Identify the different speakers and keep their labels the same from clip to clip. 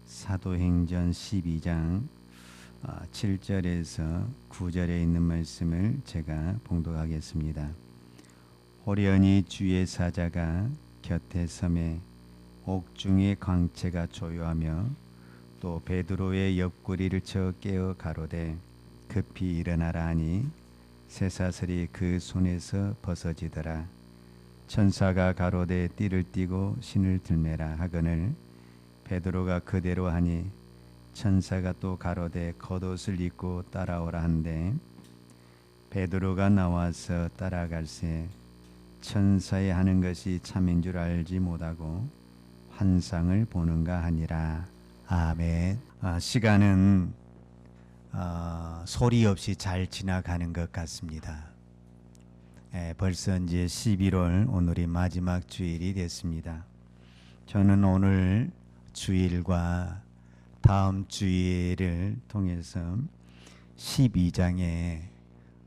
Speaker 1: 사도행전 12장 7절에서 9절에 있는 말씀을 제가 봉독하겠습니다. 호련히 주의 사자가 곁에 서매 옥중의 광채가 조요하며 또 베드로의 옆구리를 쳐 깨어 가로되 급히 일어나라 하니 쇠사슬이 그 손에서 벗어지더라. 천사가 가로되 띠를 띠고 신을 들매라 하거늘 베드로가 그대로 하니 천사가 또 가로되 겉옷을 입고 따라오라 한데 베드로가 나와서 따라갈새 천사의 하는 것이 참인 줄 알지 못하고 환상을 보는가 하니라. 아멘. 시간은 소리 없이 잘 지나가는 것 같습니다. 벌써 이제 11월 오늘이 마지막 주일이 됐습니다. 저는 오늘 주일과 다음 주일을 통해서 12장에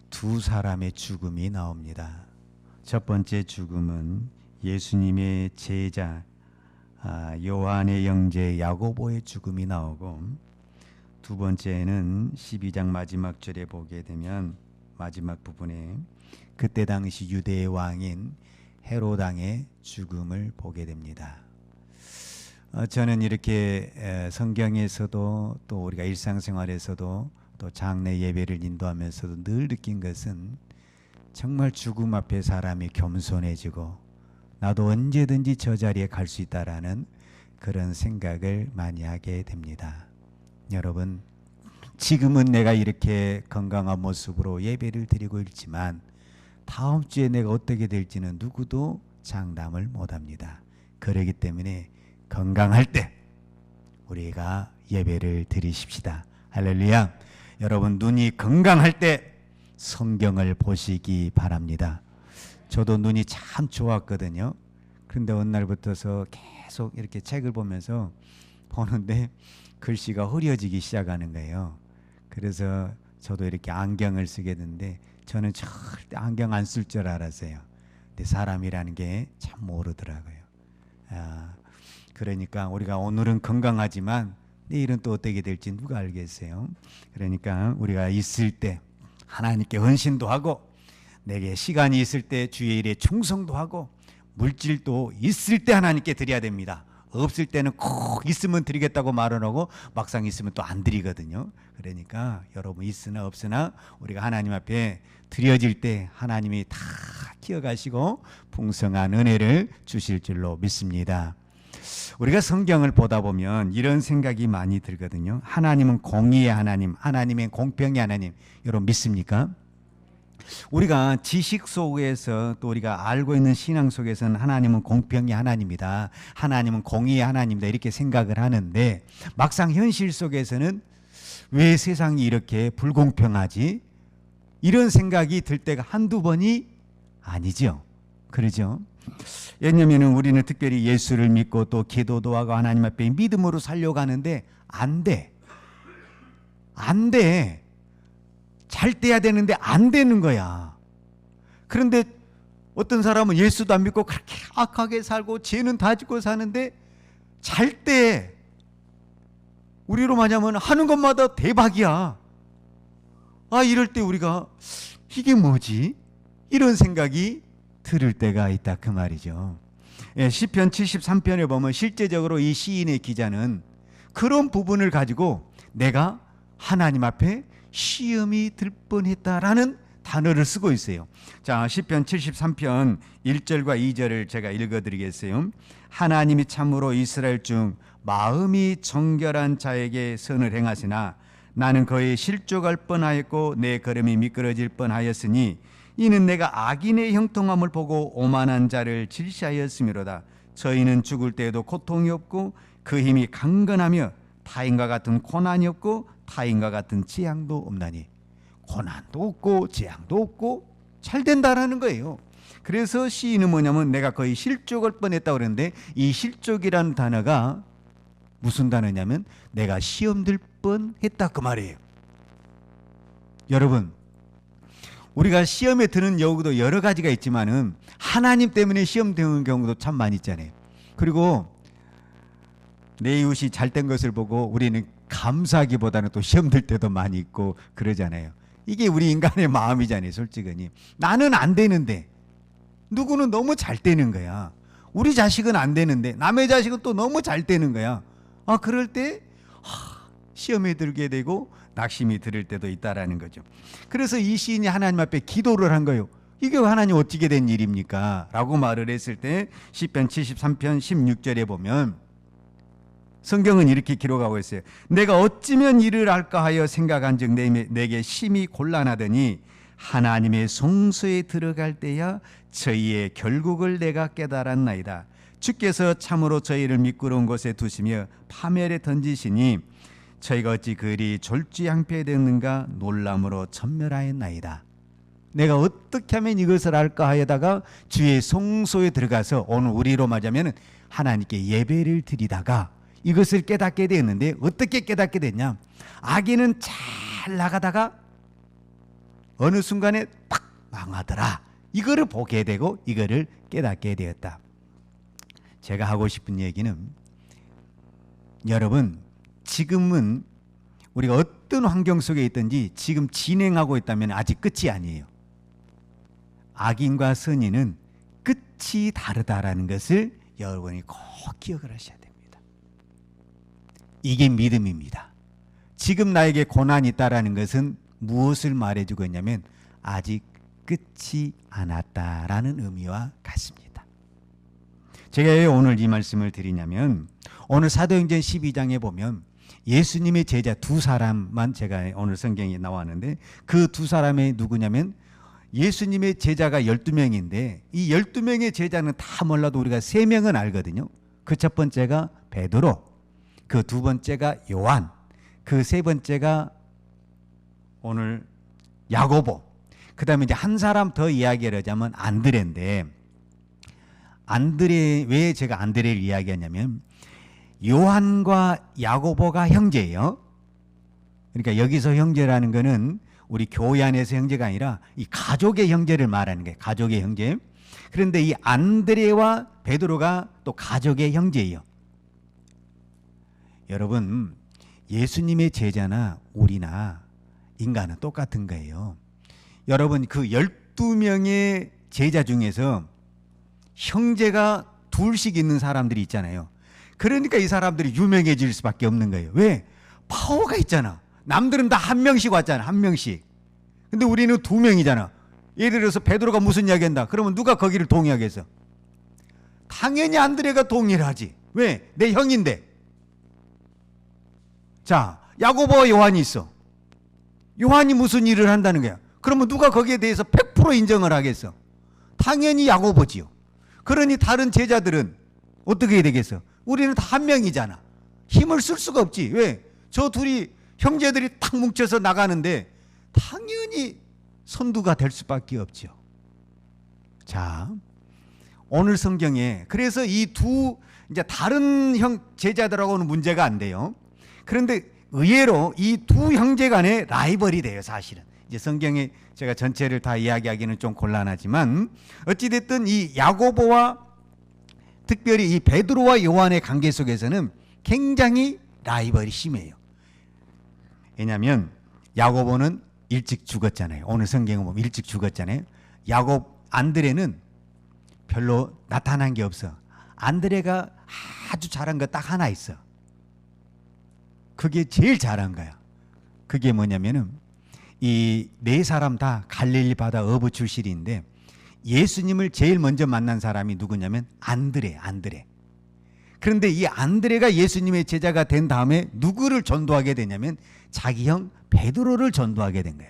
Speaker 1: 두 사람의 죽음이 나옵니다. 첫 번째 죽음은 예수님의 제자 요한의 형제 야고보의 죽음이 나오고, 두 번째는 12장 마지막 절에 보게 되면 마지막 부분에 그때 당시 유대의 왕인 헤롯 왕의 죽음을 보게 됩니다. 저는 이렇게 성경에서도 또 우리가 일상생활에서도 또 장례 예배를 인도하면서도 늘 느낀 것은 정말 죽음 앞에 사람이 겸손해지고 나도 언제든지 저 자리에 갈 수 있다라는 그런 생각을 많이 하게 됩니다. 여러분, 지금은 내가 이렇게 건강한 모습으로 예배를 드리고 있지만 다음 주에 내가 어떻게 될지는 누구도 장담을 못합니다. 그렇기 때문에 건강할 때 우리가 예배를 드리십시다. 할렐루야. 여러분, 눈이 건강할 때 성경을 보시기 바랍니다. 저도 눈이 참 좋았거든요. 그런데 어느 날부터서 계속 이렇게 책을 보면서 보는데 글씨가 흐려지기 시작하는 거예요. 그래서 저도 이렇게 안경을 쓰게 됐는데 저는 절대 안경 안 쓸 줄 알았어요. 근데 사람이라는 게 참 모르더라고요. 그러니까 우리가 오늘은 건강하지만 내일은 또 어떻게 될지 누가 알겠어요. 그러니까 우리가 있을 때 하나님께 헌신도 하고, 내게 시간이 있을 때 주의 일에 충성도 하고, 물질도 있을 때 하나님께 드려야 됩니다. 없을 때는 꼭 있으면 드리겠다고 말을 하고 막상 있으면 또 안 드리거든요. 그러니까 여러분, 있으나 없으나 우리가 하나님 앞에 드려질 때 하나님이 다 기억하시고 풍성한 은혜를 주실 줄로 믿습니다. 우리가 성경을 보다 보면 이런 생각이 많이 들거든요. 하나님은 공의의 하나님, 하나님은 공평의 하나님. 여러분 믿습니까? 우리가 지식 속에서 또 우리가 알고 있는 신앙 속에서는 하나님은 공평의 하나님이다, 하나님은 공의의 하나님이다 이렇게 생각을 하는데, 막상 현실 속에서는 왜 세상이 이렇게 불공평하지? 이런 생각이 들 때가 한두 번이 아니죠. 그러죠? 왜냐하면 우리는 특별히 예수를 믿고 또 기도도 하고 하나님 앞에 믿음으로 살려고 하는데 안 돼. 안 돼. 잘 돼야 되는데 안 되는 거야. 그런데 어떤 사람은 예수도 안 믿고 그렇게 악하게 살고 죄는 다 짓고 사는데 잘 때 우리로 말하면 하는 것마다 대박이야. 이럴 때 우리가 이게 뭐지? 이런 생각이 들을 때가 있다 그 말이죠. 시편 73편에 보면 실제적으로 이 시인의 기자는 그런 부분을 가지고 내가 하나님 앞에 시험이 들 뻔했다라는 단어를 쓰고 있어요. 자, 시편 73편 1절과 2절을 제가 읽어드리겠어요. 하나님이 참으로 이스라엘 중 마음이 정결한 자에게 선을 행하시나 나는 거의 실족할 뻔하였고 내 걸음이 미끄러질 뻔하였으니 이는 내가 악인의 형통함을 보고 오만한 자를 질시하였음이로다. 저희는 죽을 때에도 고통이 없고 그 힘이 강건하며 타인과 같은 고난이 없고 타인과 같은 재앙도 없나니. 고난도 없고 재앙도 없고 잘 된다라는 거예요. 그래서 시인은 뭐냐면 내가 거의 실족할 뻔했다고 그러는데, 이 실족이라는 단어가 무슨 단어냐면 내가 시험 들 뻔했다 그 말이에요. 여러분, 우리가 시험에 드는 경우도 여러 가지가 있지만은 하나님 때문에 시험 드는 경우도 참 많이 있잖아요. 그리고 내 이웃이 잘 된 것을 보고 우리는 감사하기보다는 또 시험 들 때도 많이 있고 그러잖아요. 이게 우리 인간의 마음이잖아요. 솔직히 나는 안 되는데 누구는 너무 잘 되는 거야. 우리 자식은 안 되는데 남의 자식은 또 너무 잘 되는 거야. 그럴 때 시험에 들게 되고 낙심이 들을 때도 있다라는 거죠. 그래서 이 시인이 하나님 앞에 기도를 한 거예요. 이게 하나님 어떻게 된 일입니까? 라고 말을 했을 때 시편 73편 16절에 보면 성경은 이렇게 기록하고 있어요. 내가 어찌면 이를 알까 하여 생각한 즉 내게 심히 곤란하더니 하나님의 성소에 들어갈 때야 저희의 결국을 내가 깨달았나이다. 주께서 참으로 저희를 미끄러운 곳에 두시며 파멸에 던지시니 저희가 어찌 그리 졸지양패되는가 놀람으로 천멸하였나이다. 내가 어떻게 하면 이것을 알까 하여다가 주의 성소에 들어가서 오늘 우리로 말하자면 하나님께 예배를 드리다가 이것을 깨닫게 되었는데 어떻게 깨닫게 됐냐? 악인은 잘 나가다가 어느 순간에 팍 망하더라. 이거를 보게 되고 이거를 깨닫게 되었다. 제가 하고 싶은 얘기는 여러분 지금은 우리가 어떤 환경 속에 있든지 지금 진행하고 있다면 아직 끝이 아니에요. 악인과 선인은 끝이 다르다라는 것을 여러분이 꼭 기억을 하셔야 됩니다. 이게 믿음입니다. 지금 나에게 고난이 있다라는 것은 무엇을 말해주고 있냐면 아직 끝이 안 왔다라는 의미와 같습니다. 제가 왜 오늘 이 말씀을 드리냐면 오늘 사도행전 12장에 보면 예수님의 제자 두 사람만 제가 오늘 성경에 나왔는데 그 두 사람이 누구냐면 예수님의 제자가 12명인데 이 12명의 제자는 다 몰라도 우리가 3명은 알거든요. 그 첫 번째가 베드로, 그 두 번째가 요한, 그 세 번째가 오늘 야고보, 그 다음에 이제 한 사람 더 이야기를 하자면 안드레인데 왜 제가 안드레를 이야기하냐면 요한과 야고보가 형제예요. 그러니까 여기서 형제라는 거는 우리 교회 안에서 형제가 아니라 이 가족의 형제를 말하는 거예요. 가족의 형제. 그런데 이 안드레와 베드로가 또 가족의 형제예요. 여러분 예수님의 제자나 우리나 인간은 똑같은 거예요. 여러분 그 12명의 제자 중에서 형제가 둘씩 있는 사람들이 있잖아요. 그러니까 이 사람들이 유명해질 수밖에 없는 거예요. 왜? 파워가 있잖아. 남들은 다 한 명씩 왔잖아. 한 명씩. 근데 우리는 2명이잖아. 예를 들어서 베드로가 무슨 이야기 한다. 그러면 누가 거기를 동의하겠어? 당연히 안드레가 동의를 하지. 왜? 내 형인데. 자, 야고보와 요한이 있어. 요한이 무슨 일을 한다는 거야. 그러면 누가 거기에 대해서 100% 인정을 하겠어? 당연히 야고보지요. 그러니 다른 제자들은 어떻게 해야 되겠어? 우리는 다 한 명이잖아. 힘을 쓸 수가 없지. 왜? 저 둘이 형제들이 탁 뭉쳐서 나가는데 당연히 선두가 될 수밖에 없죠. 자, 오늘 성경에 그래서 이 두 이제 다른 제자들하고는 문제가 안 돼요. 그런데 의외로 이 두 형제 간에 라이벌이 돼요, 사실은. 이제 성경에 제가 전체를 다 이야기하기는 좀 곤란하지만 어찌됐든 이 야고보와 특별히 이 베드로와 요한의 관계 속에서는 굉장히 라이벌이 심해요. 왜냐하면 야고보는 일찍 죽었잖아요. 오늘 성경을 보면 일찍 죽었잖아요. 안드레는 별로 나타난 게 없어. 안드레가 아주 잘한 거 딱 하나 있어. 그게 제일 잘한 거야. 그게 뭐냐면은 이 네 사람 다 갈릴리 바다 어부 출신인데 예수님을 제일 먼저 만난 사람이 누구냐면 안드레. 그런데 이 안드레가 예수님의 제자가 된 다음에 누구를 전도하게 되냐면 자기 형 베드로를 전도하게 된 거야.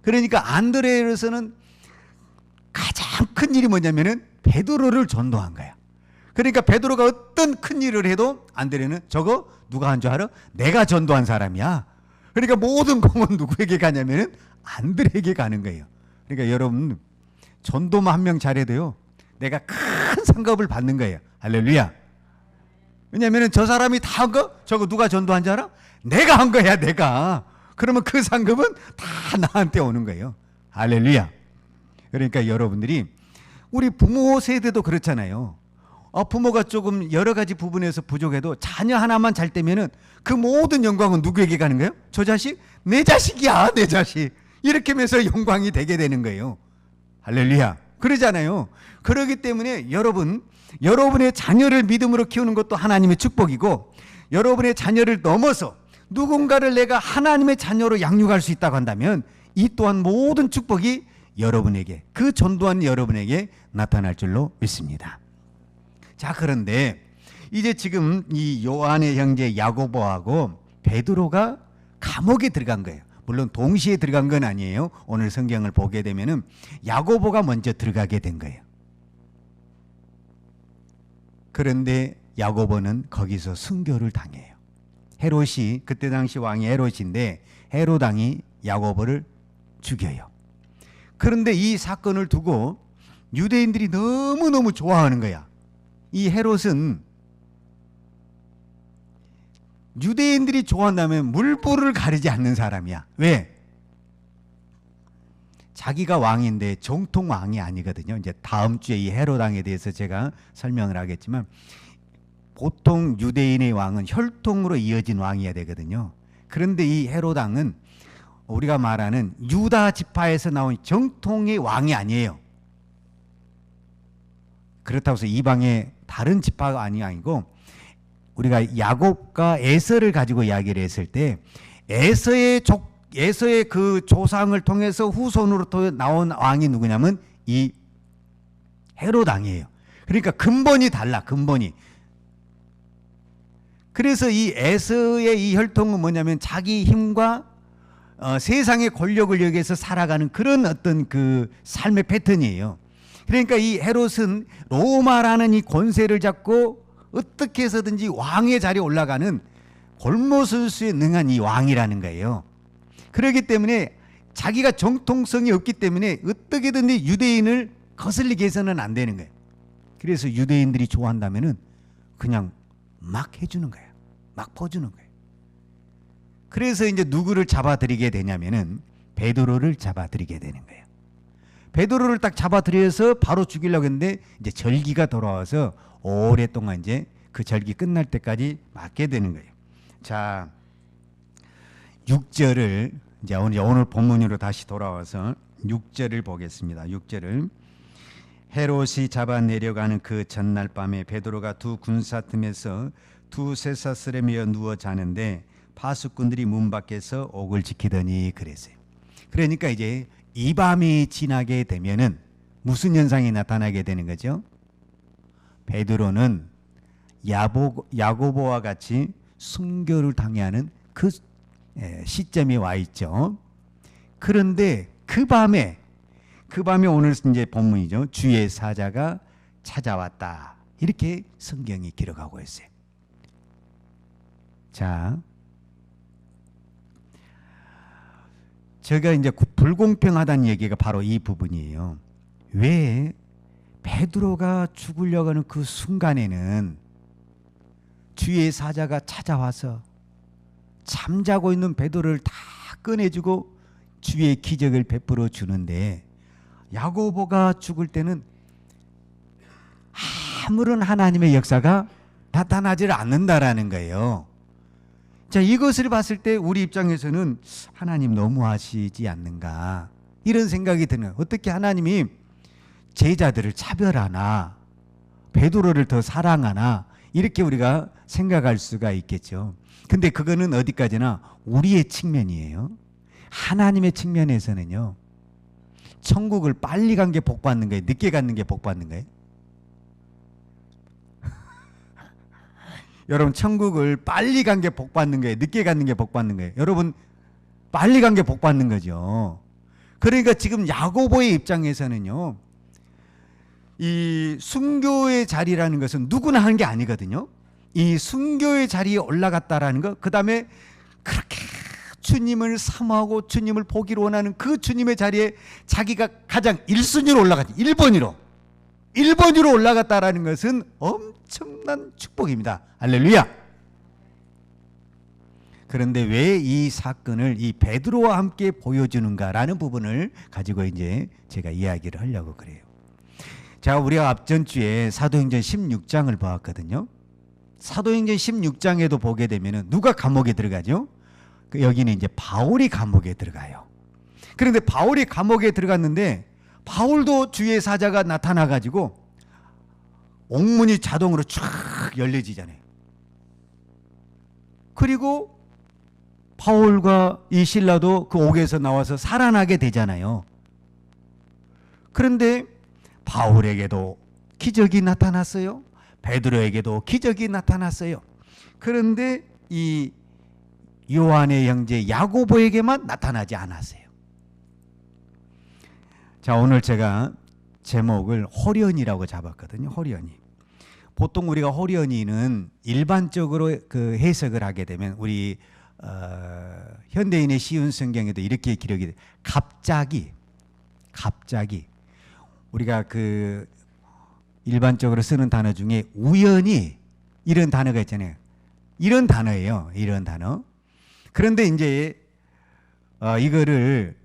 Speaker 1: 그러니까 안드레로서는 가장 큰 일이 뭐냐면은 베드로를 전도한 거야. 그러니까 베드로가 어떤 큰 일을 해도 안드레는 저거 누가 한 줄 알아? 내가 전도한 사람이야. 그러니까 모든 공은 누구에게 가냐면은 안드레에게 가는 거예요. 그러니까 여러분 전도만 한 명 잘해도요 내가 큰 상급을 받는 거예요. 할렐루야. 왜냐면은 저 사람이 다 한 거 저거 누가 전도한 줄 알아? 내가 한 거야, 내가. 그러면 그 상급은 다 나한테 오는 거예요. 할렐루야. 그러니까 여러분들이 우리 부모 세대도 그렇잖아요. 부모가 조금 여러 가지 부분에서 부족해도 자녀 하나만 잘 되면은 그 모든 영광은 누구에게 가는 거예요? 저 자식? 내 자식이야, 내 자식. 이렇게 하면서 영광이 되게 되는 거예요. 할렐루야. 그러잖아요. 그렇기 때문에 여러분의 자녀를 믿음으로 키우는 것도 하나님의 축복이고, 여러분의 자녀를 넘어서 누군가를 내가 하나님의 자녀로 양육할 수 있다고 한다면 이 또한 모든 축복이 여러분에게, 그 전도한 여러분에게 나타날 줄로 믿습니다. 자, 그런데 이제 지금 이 요한의 형제 야고보하고 베드로가 감옥에 들어간 거예요. 물론 동시에 들어간 건 아니에요. 오늘 성경을 보게 되면은 야고보가 먼저 들어가게 된 거예요. 그런데 야고보는 거기서 순교를 당해요. 헤롯이, 그때 당시 왕이 헤롯인데 헤롯 왕이 야고보를 죽여요. 그런데 이 사건을 두고 유대인들이 너무너무 좋아하는 거야. 이 헤롯은 유대인들이 좋아한다면 물불을 가리지 않는 사람이야. 왜? 자기가 왕인데 정통 왕이 아니거든요. 이제 다음 주에 이 헤롯 왕에 대해서 제가 설명을 하겠지만, 보통 유대인의 왕은 혈통으로 이어진 왕이어야 되거든요. 그런데 이 헤롯 왕은 우리가 말하는 유다 지파에서 나온 정통의 왕이 아니에요. 그렇다고 해서 이방의 다른 지파가 아니고, 우리가 야곱과 에서를 가지고 이야기를 했을 때 에서의 그 조상을 통해서 후손으로 나온 왕이 누구냐면 이 헤롯 왕이에요. 그러니까 근본이 달라, 근본이. 그래서 이 에서의 이 혈통은 뭐냐면 자기 힘과 세상의 권력을 여기에서 살아가는 그런 어떤 그 삶의 패턴이에요. 그러니까 이 헤롯은 로마라는 이 권세를 잡고 어떻게 해서든지 왕의 자리에 올라가는 골모술수에 능한 이 왕이라는 거예요. 그렇기 때문에 자기가 정통성이 없기 때문에 어떻게든지 유대인을 거슬리게 해서는 안 되는 거예요. 그래서 유대인들이 좋아한다면은 그냥 막 해주는 거예요. 막 퍼주는 거예요. 그래서 이제 누구를 잡아들이게 되냐면은 베드로를 잡아들이게 되는 거예요. 베드로를 딱 잡아들여서 바로 죽이려고 했는데 이제 절기가 돌아와서 오랫동안 이제 그 절기 끝날 때까지 맞게 되는 거예요. 자, 6절을 이제 오늘 본문으로 다시 돌아와서 6절을 보겠습니다. 6절을 헤롯이 잡아 내려가는 그 전날 밤에 베드로가 두 군사 틈에서 두 쇠사슬에 매어 누워 자는데 파수꾼들이 문 밖에서 옥을 지키더니 그랬어요. 그러니까 이제 이 밤이 지나게 되면은 무슨 현상이 나타나게 되는 거죠? 베드로는 야고보와 같이 순교를 당해하는 그 시점이 와 있죠. 그런데 그 밤에 오늘 이제 본문이죠. 주의 사자가 찾아왔다. 이렇게 성경이 기록하고 있어요. 자, 제가 이제 불공평하다는 얘기가 바로 이 부분이에요. 왜 베드로가 죽으려고 하는 그 순간에는 주의 사자가 찾아와서 잠자고 있는 베드로를 다 꺼내주고 주의 기적을 베풀어 주는데, 야고보가 죽을 때는 아무런 하나님의 역사가 나타나지 않는다라는 거예요. 자, 이것을 봤을 때 우리 입장에서는 하나님 너무하시지 않는가 이런 생각이 드는, 어떻게 하나님이 제자들을 차별하나, 베드로를 더 사랑하나, 이렇게 우리가 생각할 수가 있겠죠. 근데 그거는 어디까지나 우리의 측면이에요. 하나님의 측면에서는요, 천국을 빨리 간 게 복 받는 거예요? 늦게 가는 게 복 받는 거예요? 여러분, 천국을 빨리 간 게 복 받는 거예요? 늦게 가는 게 복 받는 거예요? 여러분, 빨리 간 게 복 받는 거죠. 그러니까 지금 야고보의 입장에서는요, 이 순교의 자리라는 것은 누구나 하는 게 아니거든요. 이 순교의 자리에 올라갔다라는 것, 그 다음에 그렇게 주님을 사모하고 주님을 보기를 원하는 그 주님의 자리에 자기가 가장 1순위로 올라갔지. 1번으로 올라갔다라는 것은 엄청난 축복입니다. 할렐루야. 그런데 왜 이 사건을 이 베드로와 함께 보여주는가라는 부분을 가지고 이제 제가 이야기를 하려고 그래요. 자, 우리가 앞전 주에 사도행전 16장을 보았거든요. 사도행전 16장에도 보게 되면은 누가 감옥에 들어가죠? 여기는 이제 바울이 감옥에 들어가요. 그런데 바울이 감옥에 들어갔는데 바울도 주의 사자가 나타나 가지고 옥문이 자동으로 쫙 열려지잖아요. 그리고 바울과 이 실라도 그 옥에서 나와서 살아나게 되잖아요. 그런데 바울에게도 기적이 나타났어요. 베드로에게도 기적이 나타났어요. 그런데 이 요한의 형제 야고보에게만 나타나지 않았어요. 자, 오늘 제가 제목을 호련이라고 잡았거든요. 호련이. 보통 우리가 호련이는 일반적으로 그 해석을 하게 되면 우리 현대인의 쉬운 성경에도 이렇게 기록이 돼. 갑자기 우리가 그 일반적으로 쓰는 단어 중에 우연히 이런 단어가 있잖아요. 이런 단어예요. 이런 단어. 그런데 이제 이거를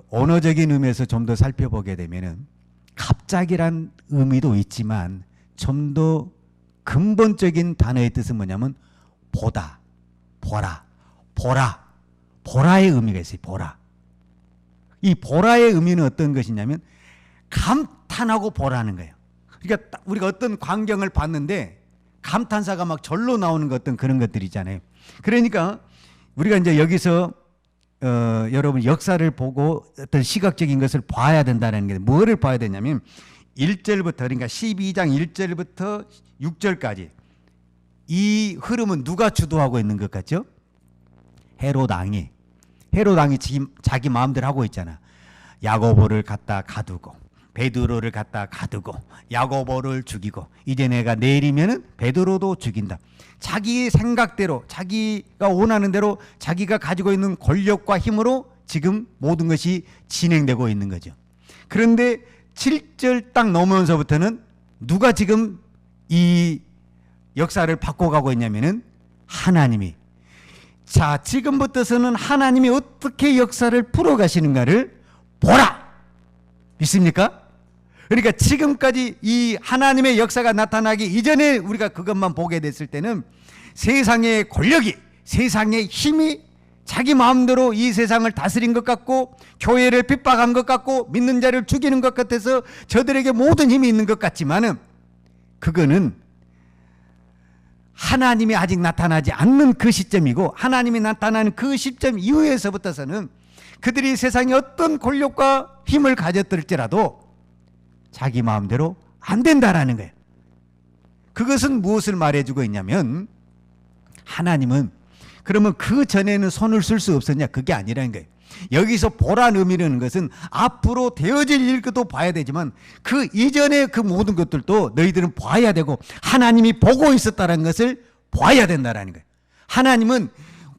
Speaker 1: 언어적인 의미에서 좀 더 살펴보게 되면은 갑자기란 의미도 있지만 좀 더 근본적인 단어의 뜻은 뭐냐면 보다, 보라의 의미가 있어요. 보라. 이 보라의 의미는 어떤 것이냐면 감탄하고 보라는 거예요. 그러니까 우리가 어떤 광경을 봤는데 감탄사가 막 절로 나오는 것 어떤 그런 것들이잖아요. 그러니까 우리가 이제 여기서 여러분 역사를 보고 어떤 시각적인 것을 봐야 된다는 게 뭐를 봐야 되냐면 1절부터 그러니까 12장 1절부터 6절까지 이 흐름은 누가 주도하고 있는 것 같죠? 헤롯 왕이 자기 마음대로 하고 있잖아. 야고보를 갖다 가두고 베드로를 갖다 가두고 야고보를 죽이고 이제 내가 내리면은 베드로도 죽인다. 자기 생각대로 자기가 원하는 대로 자기가 가지고 있는 권력과 힘으로 지금 모든 것이 진행되고 있는 거죠. 그런데 7절 딱 넘으면서부터는 누가 지금 이 역사를 바꿔가고 있냐면은 하나님이. 자, 지금부터서는 하나님이 어떻게 역사를 풀어가시는가를 보라. 믿습니까? 그러니까 지금까지 이 하나님의 역사가 나타나기 이전에 우리가 그것만 보게 됐을 때는 세상의 권력이, 세상의 힘이 자기 마음대로 이 세상을 다스린 것 같고 교회를 핍박한 것 같고 믿는 자를 죽이는 것 같아서 저들에게 모든 힘이 있는 것 같지만은 그거는 하나님이 아직 나타나지 않는 그 시점이고 하나님이 나타나는 그 시점 이후에서부터서는 그들이 세상에 어떤 권력과 힘을 가졌을지라도 자기 마음대로 안 된다라는 거예요. 그것은 무엇을 말해주고 있냐면 하나님은 그러면 그 전에는 손을 쓸 수 없었냐? 그게 아니라는 거예요. 여기서 보라는 의미라는 것은 앞으로 되어질 일도 봐야 되지만 그 이전의 그 모든 것들도 너희들은 봐야 되고 하나님이 보고 있었다는 것을 봐야 된다는 거예요. 하나님은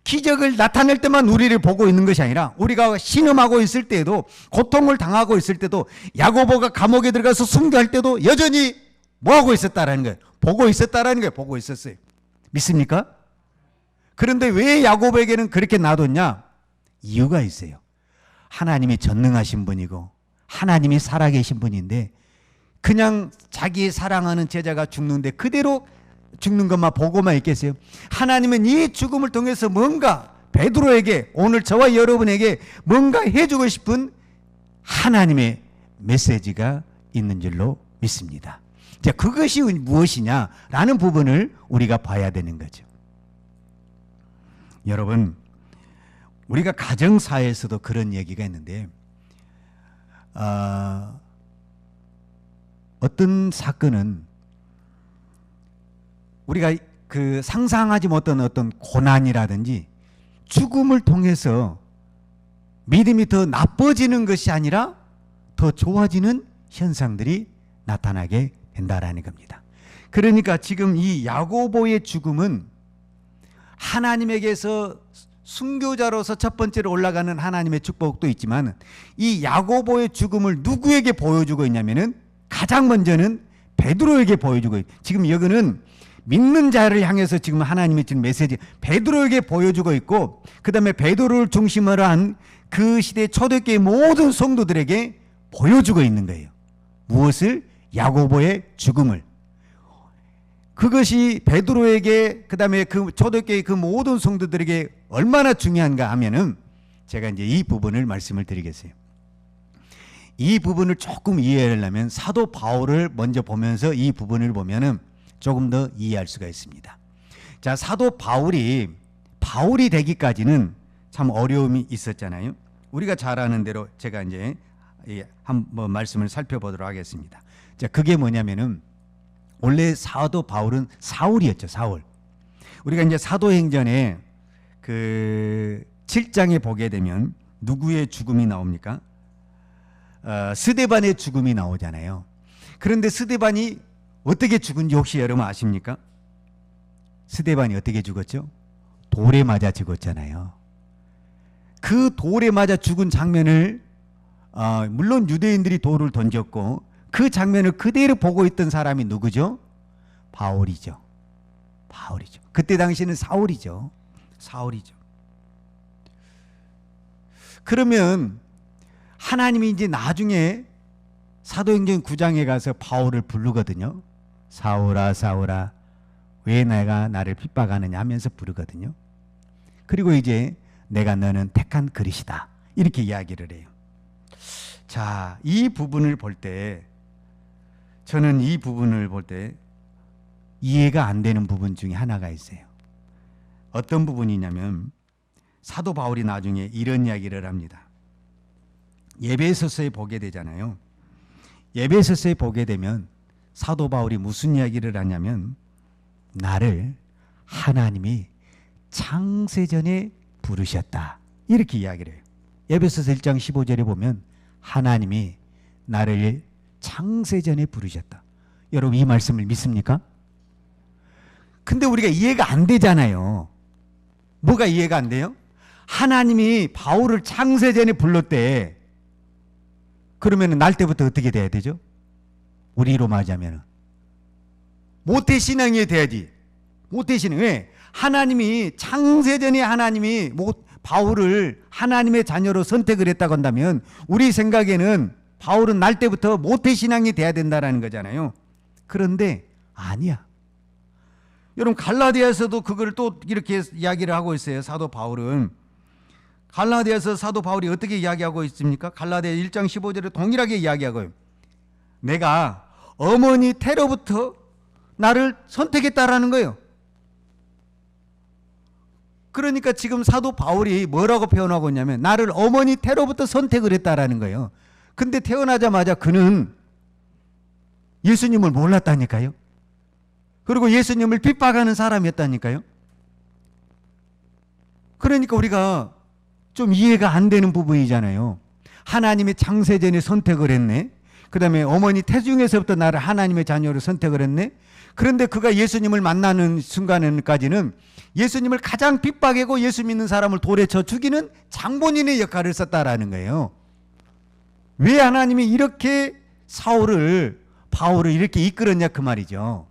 Speaker 1: 기적을 나타낼 때만 우리를 보고 있는 것이 아니라 우리가 신음하고 있을 때에도 고통을 당하고 있을 때도 야고보가 감옥에 들어가서 순교할 때도 여전히 뭐하고 있었다라는 거예요. 보고 있었다라는 거예요. 보고 있었어요. 믿습니까? 그런데 왜 야고보에게는 그렇게 놔뒀냐? 이유가 있어요. 하나님이 전능하신 분이고 하나님이 살아계신 분인데 그냥 자기 사랑하는 제자가 죽는데 그대로 죽는 것만 보고만 있겠어요? 하나님은 이 죽음을 통해서 뭔가 베드로에게 오늘 저와 여러분에게 뭔가 해주고 싶은 하나님의 메시지가 있는 줄로 믿습니다. 자, 그것이 무엇이냐라는 부분을 우리가 봐야 되는 거죠. 여러분, 우리가 가정사에서도 그런 얘기가 있는데 어떤 사건은 우리가 그 상상하지 못한 어떤 고난이라든지 죽음을 통해서 믿음이 더 나빠지는 것이 아니라 더 좋아지는 현상들이 나타나게 된다라는 겁니다. 그러니까 지금 이 야고보의 죽음은 하나님에게서 순교자로서 첫 번째로 올라가는 하나님의 축복도 있지만 이 야고보의 죽음을 누구에게 보여주고 있냐면은 가장 먼저는 베드로에게 보여주고 있어요. 지금 여기는 믿는 자를 향해서 지금 하나님이 지금 메시지 베드로에게 보여주고 있고 그 다음에 베드로를 중심으로 한 그 시대 초대교회 모든 성도들에게 보여주고 있는 거예요. 무엇을? 야고보의 죽음을. 그것이 베드로에게 그다음에 그 초대교회 그 모든 성도들에게 얼마나 중요한가 하면은 제가 이제 이 부분을 말씀을 드리겠어요. 이 부분을 조금 이해하려면 사도 바울을 먼저 보면서 이 부분을 보면은 조금 더 이해할 수가 있습니다. 자, 사도 바울이 되기까지는 참 어려움이 있었잖아요. 우리가 잘 아는 대로 제가 이제 한번 말씀을 살펴보도록 하겠습니다. 자, 그게 뭐냐면은 원래 사도 바울은 사울이었죠. 사울. 우리가 이제 사도행전에 그 7장에 보게 되면 누구의 죽음이 나옵니까? 스데반의 죽음이 나오잖아요. 그런데 스데반이 어떻게 죽은지 혹시 여러분 아십니까? 스데반이 어떻게 죽었죠? 돌에 맞아 죽었잖아요. 그 돌에 맞아 죽은 장면을 물론 유대인들이 돌을 던졌고 그 장면을 그대로 보고 있던 사람이 누구죠? 바울이죠. 그때 당시는 사울이죠. 그러면 하나님이 이제 나중에 사도행전 9장에 가서 바울을 부르거든요. 사울아 사울아 왜 내가 나를 핍박하느냐 하면서 부르거든요. 그리고 이제 내가 너는 택한 그릇이다 이렇게 이야기를 해요. 자, 이 부분을 볼 때 저는 이 부분을 볼 때 이해가 안 되는 부분 중에 하나가 있어요. 어떤 부분이냐면 사도 바울이 나중에 이런 이야기를 합니다. 에베소서에 보게 되잖아요. 에베소서에 보게 되면 사도 바울이 무슨 이야기를 하냐면 나를 하나님이 창세전에 부르셨다 이렇게 이야기를 해요. 에베소서 1장 15절에 보면 하나님이 나를 창세전에 부르셨다. 여러분 이 말씀을 믿습니까? 근데 우리가 이해가 안 되잖아요. 뭐가 이해가 안 돼요? 하나님이 바울을 창세전에 불렀대. 그러면 날 때부터 어떻게 돼야 되죠? 우리로 말하자면 모태신앙이 돼야지. 모태신앙. 왜? 하나님이 창세전에 하나님이 바울을 하나님의 자녀로 선택을 했다고 한다면 우리 생각에는 바울은 날 때부터 모태신앙이 돼야 된다는 거잖아요. 그런데 아니야. 여러분 갈라디아서도 그걸 또 이렇게 이야기를 하고 있어요. 사도 바울은. 갈라디아서 사도 바울이 어떻게 이야기하고 있습니까? 갈라디아 1장 15절에 동일하게 이야기하고요. 내가 어머니 태로부터 나를 선택했다라는 거예요. 그러니까 지금 사도 바울이 뭐라고 표현하고 있냐면 나를 어머니 태로부터 선택을 했다라는 거예요. 근데 태어나자마자 그는 예수님을 몰랐다니까요. 그리고 예수님을 핍박하는 사람이었다니까요. 그러니까 우리가 좀 이해가 안 되는 부분이잖아요. 하나님이 창세전에 선택을 했네. 그 다음에 어머니 태중에서부터 나를 하나님의 자녀로 선택을 했네. 그런데 그가 예수님을 만나는 순간까지는 예수님을 가장 핍박하고 예수 믿는 사람을 돌에 쳐 죽이는 장본인의 역할을 썼다라는 거예요. 왜 하나님이 이렇게 바울을 이렇게 이끌었냐 그 말이죠.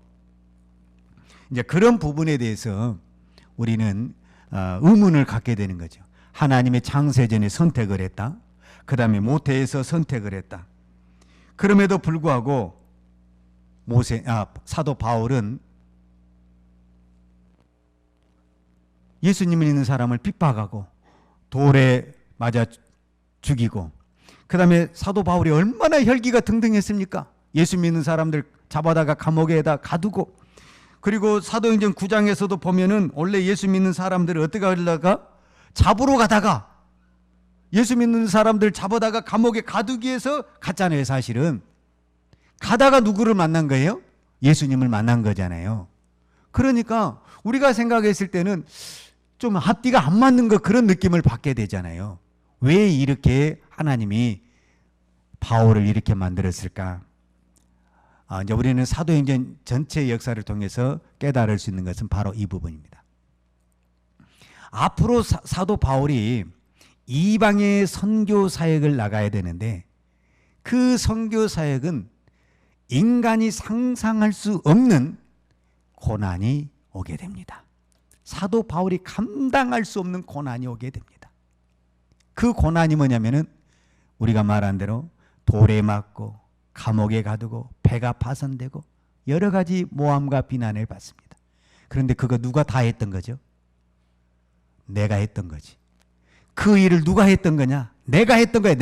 Speaker 1: 이제 그런 부분에 대해서 우리는 의문을 갖게 되는 거죠. 하나님의 창세전에 선택을 했다. 그 다음에 모태에서 선택을 했다. 그럼에도 불구하고 사도 바울은 예수님을 믿는 사람을 핍박하고 돌에 맞아 죽이고 그 다음에 사도 바울이 얼마나 혈기가 등등했습니까? 예수 믿는 사람들 잡아다가 감옥에다 가두고 그리고 사도행전 9장에서도 보면은 원래 예수 믿는 사람들을 어떻게 하려다가 잡으러 가다가 예수 믿는 사람들 잡아다가 감옥에 가두기 위해서 갔잖아요. 사실은 가다가 누구를 만난 거예요? 예수님을 만난 거잖아요. 그러니까 우리가 생각했을 때는 좀 앞뒤가 안 맞는 거 그런 느낌을 받게 되잖아요. 왜 이렇게 하나님이 바울을 이렇게 만들었을까? 이제 우리는 사도행전 전체 역사를 통해서 깨달을 수 있는 것은 바로 이 부분입니다. 앞으로 사도 바울이 이방의 선교 사역을 나가야 되는데 그 선교 사역은 인간이 상상할 수 없는 고난이 오게 됩니다. 사도 바울이 감당할 수 없는 고난이 오게 됩니다. 그 고난이 뭐냐면은 우리가 말한 대로 돌에 맞고 감옥에 가두고 배가 파손되고 여러 가지 모함과 비난을 받습니다. 그런데 그거 누가 다 했던 거죠? 내가 했던 거지. 그 일을 누가 했던 거냐? 내가 했던 거야.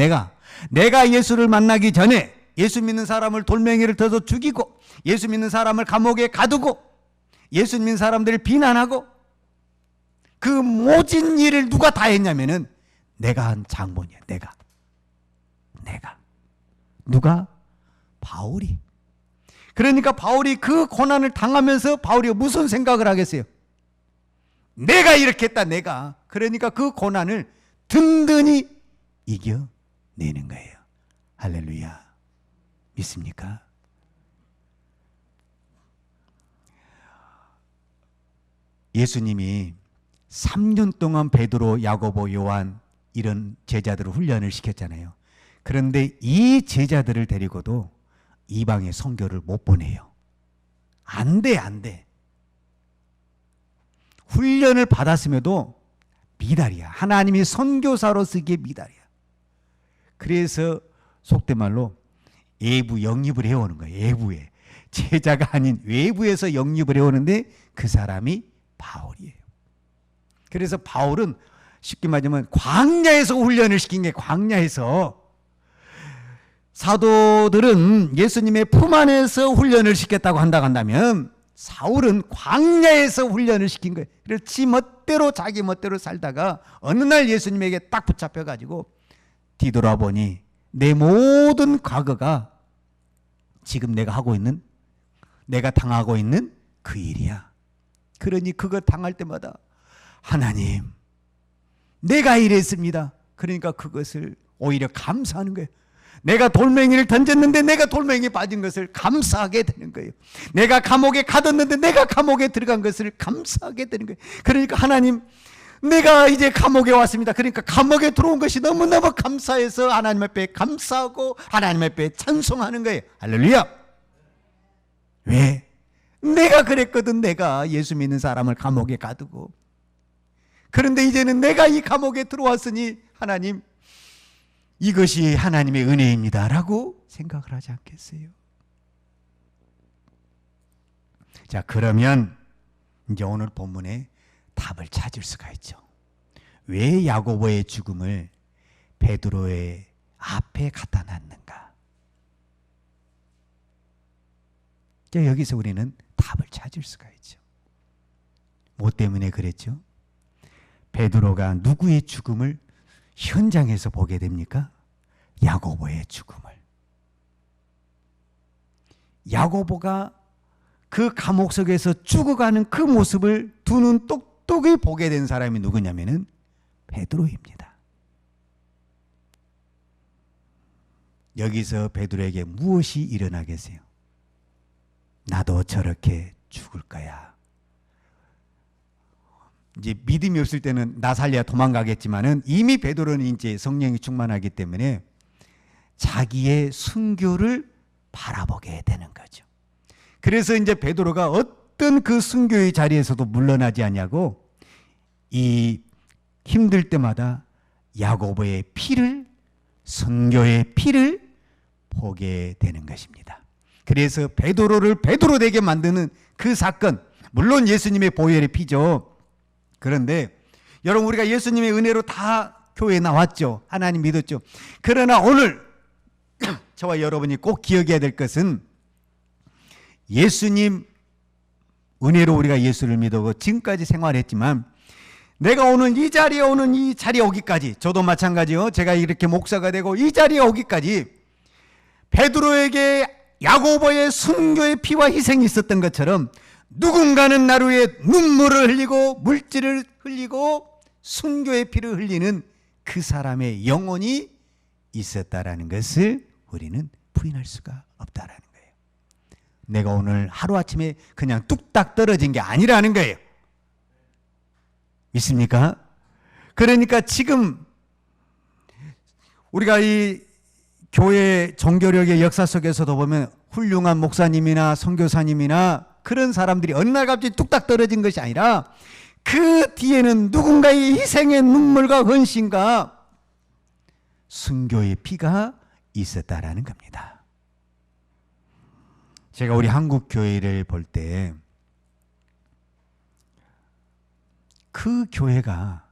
Speaker 1: 내가 예수를 만나기 전에 예수 믿는 사람을 돌멩이를 터서 죽이고 예수 믿는 사람을 감옥에 가두고 예수 믿는 사람들을 비난하고 그 모진 일을 누가 다 했냐면은 내가 한 장본이야. 내가. 누가? 바울이. 그러니까 바울이 그 고난을 당하면서 바울이 무슨 생각을 하겠어요? 내가 이렇게 했다. 내가. 그러니까 그 고난을 든든히 이겨내는 거예요. 할렐루야. 믿습니까? 예수님이 3년 동안 베드로, 야고보, 요한 이런 제자들을 훈련을 시켰잖아요. 그런데 이 제자들을 데리고도 이방의 선교를 못 보내요. 안 돼. 훈련을 받았음에도 미달이야. 하나님이 선교사로 쓰기에 미달이야. 그래서 속된 말로 외부 영입을 해오는 거예요. 외부에. 제자가 아닌 외부에서 영입을 해오는데 그 사람이 바울이에요. 그래서 바울은 쉽게 말하면 광야에서 훈련을 시킨 게 광야에서 사도들은 예수님의 품 안에서 훈련을 시켰다고 한다면 사울은 광야에서 훈련을 시킨 거예요. 그래서 자기 멋대로 살다가 어느 날 예수님에게 딱 붙잡혀가지고 뒤돌아보니 내 모든 과거가 지금 내가 당하고 있는 그 일이야. 그러니 그걸 당할 때마다 하나님, 내가 이랬습니다. 그러니까 그것을 오히려 감사하는 거예요. 내가 돌멩이를 던졌는데 내가 돌멩이에 빠진 것을 감사하게 되는 거예요. 내가 감옥에 가뒀는데 내가 감옥에 들어간 것을 감사하게 되는 거예요. 그러니까 하나님, 내가 이제 감옥에 왔습니다. 그러니까 감옥에 들어온 것이 너무너무 감사해서 하나님 앞에 감사하고 하나님 앞에 찬송하는 거예요. 할렐루야. 왜? 내가 그랬거든. 내가 예수 믿는 사람을 감옥에 가두고. 그런데 이제는 내가 이 감옥에 들어왔으니 하나님, 이것이 하나님의 은혜입니다 라고 생각을 하지 않겠어요? 자, 그러면 이제 오늘 본문에 답을 찾을 수가 있죠. 왜 야고보의 죽음을 베드로의 앞에 갖다 놨는가? 자, 여기서 우리는 답을 찾을 수가 있죠. 뭐 때문에 그랬죠? 베드로가 누구의 죽음을 현장에서 보게 됩니까? 야고보의 죽음을. 야고보가 그 감옥 속에서 죽어가는 그 모습을 두 눈 똑똑히 보게 된 사람이 누구냐면은 베드로입니다. 여기서 베드로에게 무엇이 일어나겠어요? 나도 저렇게 죽을 거야. 이제 믿음이 없을 때는 나 살려야 도망가겠지만은 이미 베드로는 이제 성령이 충만하기 때문에 자기의 순교를 바라보게 되는 거죠. 그래서 이제 베드로가 어떤 그 순교의 자리에서도 물러나지 않냐고 이 힘들 때마다 야고보의 피를, 순교의 피를 보게 되는 것입니다. 그래서 베드로를 베드로 되게 만드는 그 사건, 물론 예수님의 보혈의 피죠. 그런데 여러분, 우리가 예수님의 은혜로 다 교회에 나왔죠. 하나님 믿었죠. 그러나 오늘 저와 여러분이 꼭 기억해야 될 것은 예수님 은혜로 우리가 예수를 믿고 지금까지 생활했지만 내가 오늘 이 자리에 오기까지, 저도 마찬가지요. 제가 이렇게 목사가 되고 이 자리에 오기까지 베드로에게 야고보의 순교의 피와 희생이 있었던 것처럼 누군가는 나를 위해 눈물을 흘리고 물질을 흘리고 순교의 피를 흘리는 그 사람의 영혼이 있었다라는 것을 우리는 부인할 수가 없다라는 거예요. 내가 오늘 하루아침에 그냥 뚝딱 떨어진 게 아니라는 거예요. 믿습니까? 그러니까 지금 우리가 이 교회 종교력의 역사 속에서도 보면 훌륭한 목사님이나 선교사님이나 그런 사람들이 어느 날 갑자기 뚝딱 떨어진 것이 아니라 그 뒤에는 누군가의 희생의 눈물과 헌신과 순교의 피가 있었다라는 겁니다. 제가 우리 한국 교회를 볼 때 그 교회가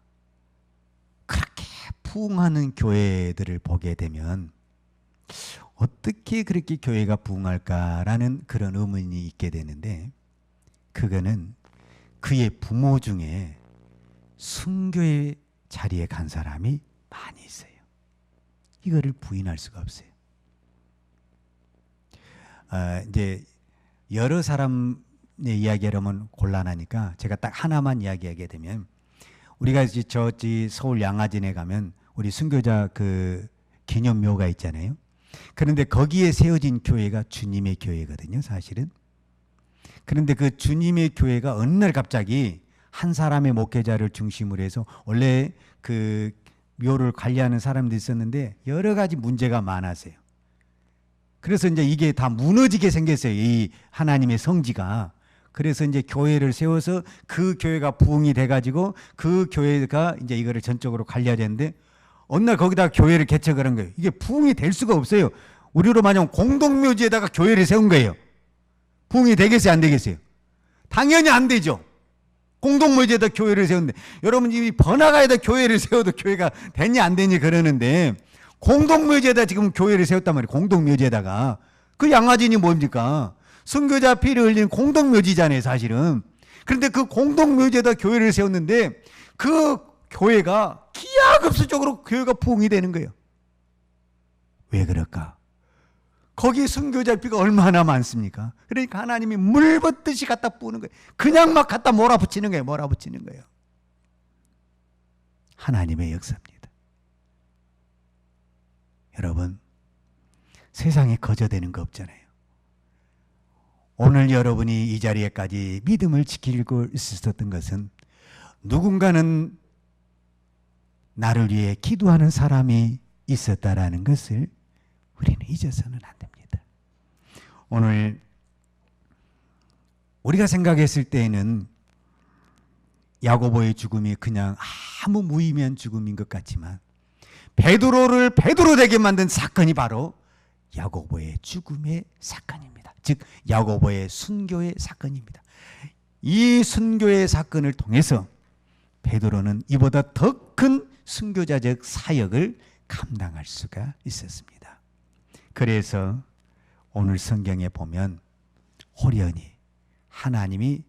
Speaker 1: 그렇게 부흥하는 교회들을 보게 되면 어떻게 그렇게 교회가 부흥할까라는 그런 의문이 있게 되는데, 그거는 그의 부모 중에 순교의 자리에 간 사람이 많이 있어요. 이거를 부인할 수가 없어요. 이제 여러 사람의 이야기하면 곤란하니까 제가 딱 하나만 이야기하게 되면, 우리가 이제 서울 양화진에 가면 우리 순교자 그 기념묘가 있잖아요. 그런데 거기에 세워진 교회가 주님의 교회거든요, 사실은. 그런데 그 주님의 교회가 어느 날 갑자기 한 사람의 목회자를 중심으로 해서, 원래 그 묘를 관리하는 사람도 있었는데 여러 가지 문제가 많았어요. 그래서 이제 이게 다 무너지게 생겼어요, 이 하나님의 성지가. 그래서 이제 교회를 세워서 그 교회가 부흥이 돼가지고 그 교회가 이제 이거를 전적으로 관리해야 되는데, 어느 날 거기다 교회를 개척을 한 거예요. 이게 부흥이 될 수가 없어요. 우리로 말하면 공동묘지에다가 교회를 세운 거예요. 부흥이 되겠어요, 안 되겠어요? 당연히 안 되죠. 공동묘지에다 교회를 세우는데, 여러분 이 번화가에다 교회를 세워도 교회가 되냐 안 되냐 그러는데, 공동묘지에다 지금 교회를 세웠단 말이에요. 공동묘지에다가. 그 양화진이 뭡니까? 순교자 피를 흘린 공동묘지잖아요, 사실은. 그런데 그 공동묘지에다 교회를 세웠는데 그 교회가 기하급수적으로 교회가 부흥이 되는 거예요. 왜 그럴까? 거기 순교자 피가 얼마나 많습니까? 그러니까 하나님이 물 붓듯이 갖다 부으는 거예요. 그냥 막 갖다 몰아붙이는 거예요. 몰아붙이는 거예요. 하나님의 역사입니다. 여러분, 세상에 거저되는 거 없잖아요. 오늘 여러분이 이 자리에까지 믿음을 지키고 있었던 것은, 누군가는 나를 위해 기도하는 사람이 있었다라는 것을 우리는 잊어서는 안 됩니다. 오늘 우리가 생각했을 때에는 야고보의 죽음이 그냥 아무 무의미한 죽음인 것 같지만, 베드로를 베드로 되게 만든 사건이 바로 야고보의 죽음의 사건입니다. 즉 야고보의 순교의 사건입니다. 이 순교의 사건을 통해서 베드로는 이보다 더 큰 순교자적 사역을 감당할 수가 있었습니다. 그래서 오늘 성경에 보면 호련히 하나님이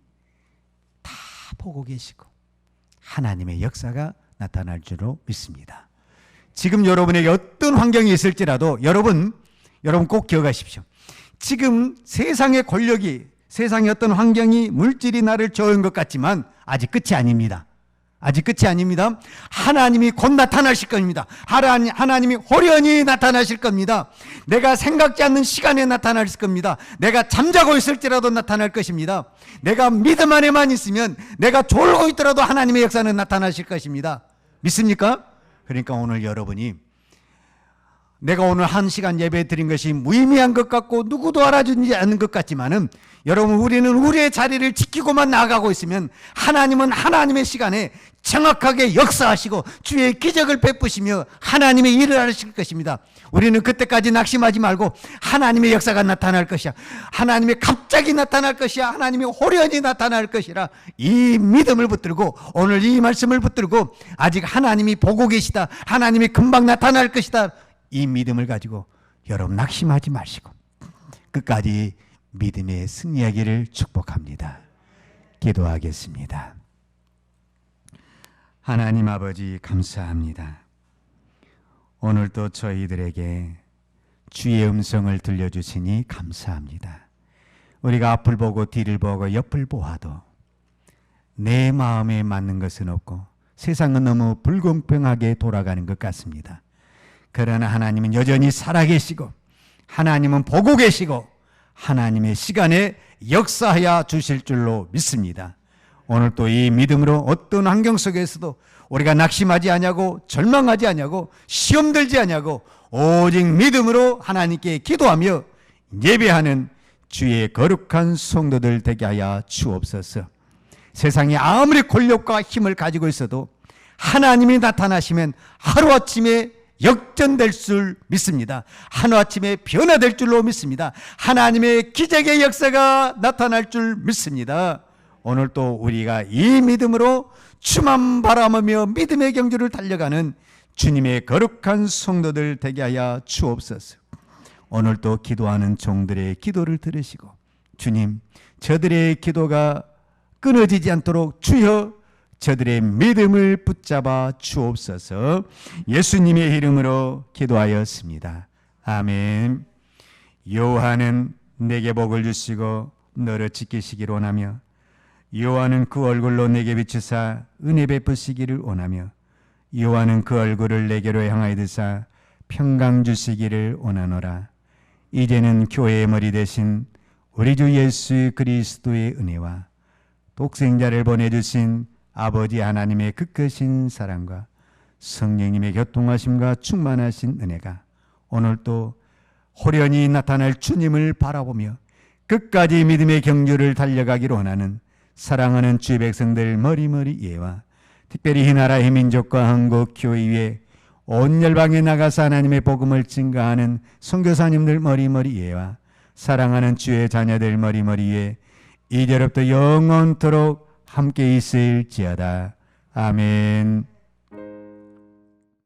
Speaker 1: 다 보고 계시고 하나님의 역사가 나타날 줄로 믿습니다. 지금 여러분에게 어떤 환경이 있을지라도 여러분 꼭 기억하십시오. 지금 세상의 권력이, 세상의 어떤 환경이, 물질이 나를 저은 것 같지만 아직 끝이 아닙니다. 아직 끝이 아닙니다. 하나님이 곧 나타나실 겁니다. 하나님이 호련히 나타나실 겁니다. 내가 생각지 않는 시간에 나타나실 겁니다. 내가 잠자고 있을지라도 나타날 것입니다. 내가 믿음 안에만 있으면, 내가 졸고 있더라도 하나님의 역사는 나타나실 것입니다. 믿습니까? 그러니까 오늘 여러분이, 내가 오늘 1시간 예배 드린 것이 무의미한 것 같고 누구도 알아주지 않는 것 같지만은, 여러분 우리는 우리의 자리를 지키고만 나아가고 있으면 하나님은 하나님의 시간에 정확하게 역사하시고 주의 기적을 베푸시며 하나님의 일을 하실 것입니다. 우리는 그때까지 낙심하지 말고 하나님의 역사가 나타날 것이야, 하나님의 갑자기 나타날 것이야, 하나님의 호련히 나타날 것이라 이 믿음을 붙들고, 오늘 이 말씀을 붙들고, 아직 하나님이 보고 계시다, 하나님이 금방 나타날 것이다, 이 믿음을 가지고 여러분 낙심하지 마시고 끝까지 믿음의 승리하기를 축복합니다. 기도하겠습니다. 하나님 아버지, 감사합니다. 오늘도 저희들에게 주의 음성을 들려주시니 감사합니다. 우리가 앞을 보고 뒤를 보고 옆을 보아도 내 마음에 맞는 것은 없고 세상은 너무 불공평하게 돌아가는 것 같습니다. 그러나 하나님은 여전히 살아계시고 하나님은 보고 계시고 하나님의 시간에 역사하여 주실 줄로 믿습니다. 오늘 또 이 믿음으로 어떤 환경 속에서도 우리가 낙심하지 아니하고 절망하지 아니하고 시험 들지 아니하고 오직 믿음으로 하나님께 기도하며 예배하는 주의 거룩한 성도들 되게 하여 주옵소서. 세상에 아무리 권력과 힘을 가지고 있어도 하나님이 나타나시면 하루아침에 역전될 줄 믿습니다. 하루아침에 변화될 줄로 믿습니다. 하나님의 기적의 역사가 나타날 줄 믿습니다. 오늘 또 우리가 이 믿음으로 주만 바라보며 믿음의 경주를 달려가는 주님의 거룩한 성도들 되게 하여 주옵소서. 오늘 또 기도하는 종들의 기도를 들으시고 주님, 저들의 기도가 끊어지지 않도록 주여 저들의 믿음을 붙잡아 주옵소서. 예수님의 이름으로 기도하였습니다. 아멘. 여호와는 내게 복을 주시고 너를 지키시기를 원하며 여호와는 그 얼굴로 내게 비추사 은혜 베푸시기를 원하며 여호와는 그 얼굴을 내게로 향하여 드사 평강 주시기를 원하노라. 이제는 교회의 머리 대신 우리 주 예수 그리스도의 은혜와 독생자를 보내주신 아버지 하나님의 그 크신 사랑과 성령님의 교통하심과 충만하신 은혜가 오늘도 호련히 나타날 주님을 바라보며 끝까지 믿음의 경주를 달려가기를 원하는 사랑하는 주의 백성들 머리머리 예와 특별히 이 나라의 민족과 한국 교회 위에 온 열방에 나가서 하나님의 복음을 증거하는 선교사님들 머리머리 예와 사랑하는 주의 자녀들 머리머리 예 이제로부터 영원토록 함께 있을지어다. 아멘.